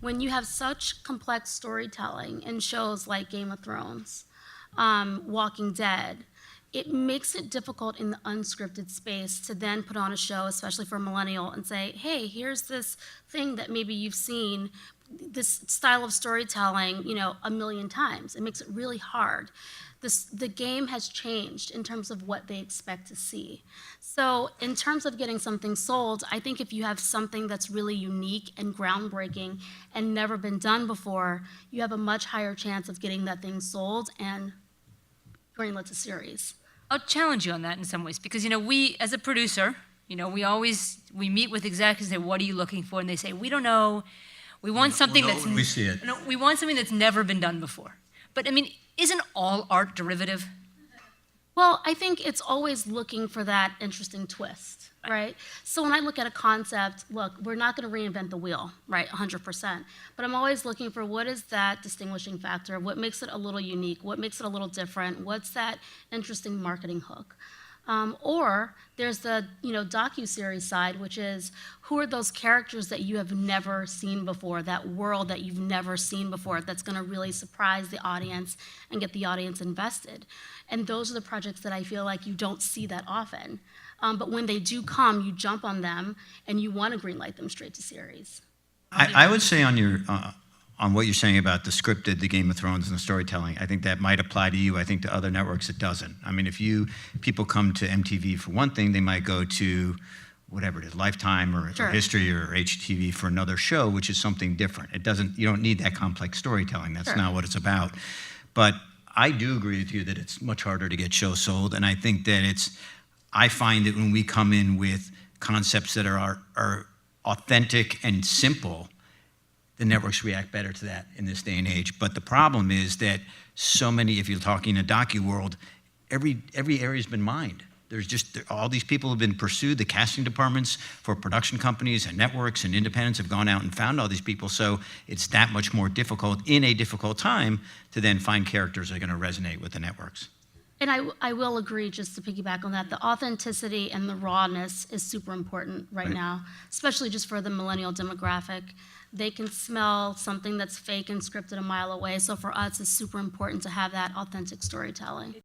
when you have such complex storytelling in shows like Game of Thrones, Walking Dead, it makes it difficult in the unscripted space to then put on a show, especially for a millennial, and say, hey, here's this thing that maybe you've seen, this style of storytelling, a million times. It makes it really hard. The game has changed in terms of what they expect to see. So in terms of getting something sold, I think if you have something that's really unique and groundbreaking and never been done before, you have a much higher chance of getting that thing sold and greenlit to series. I'll challenge you on that in some ways, because we, as a producer, we meet with executives and say, what are you looking for? And they say, we don't know. We want something that's we see it. No, we want something that's never been done before. But isn't all art derivative? Well, I think it's always looking for that interesting twist, right? So when I look at a concept, look, we're not going to reinvent the wheel, right, 100%. But I'm always looking for what is that distinguishing factor, what makes it a little unique, what makes it a little different, what's that interesting marketing hook. Or there's the docu-series side, which is who are those characters that you have never seen before, that world that you've never seen before, that's going to really surprise the audience and get the audience invested. And those are the projects that I feel like you don't see that often. But when they do come, you jump on them and you want to greenlight them straight to series. I would say on what you're saying about the scripted, the Game of Thrones, and the storytelling, I think that might apply to you. I think to other networks it doesn't. If people come to MTV for one thing, they might go to whatever it is, Lifetime or History or HTV for another show, which is something different. You don't need that complex storytelling. That's not what it's about. But I do agree with you that it's much harder to get shows sold, and I think that I find that when we come in with concepts that are authentic and simple, the networks react better to that in this day and age. But the problem is that so many, if you're talking a docu world, every area's been mined. There's just all these people have been pursued. The casting departments for production companies and networks and independents have gone out and found all these people. So it's that much more difficult in a difficult time to then find characters that are going to resonate with the networks. And I will agree, just to piggyback on that, the authenticity and the rawness is super important right now, especially just for the millennial demographic. They can smell something that's fake and scripted a mile away. So for us, it's super important to have that authentic storytelling.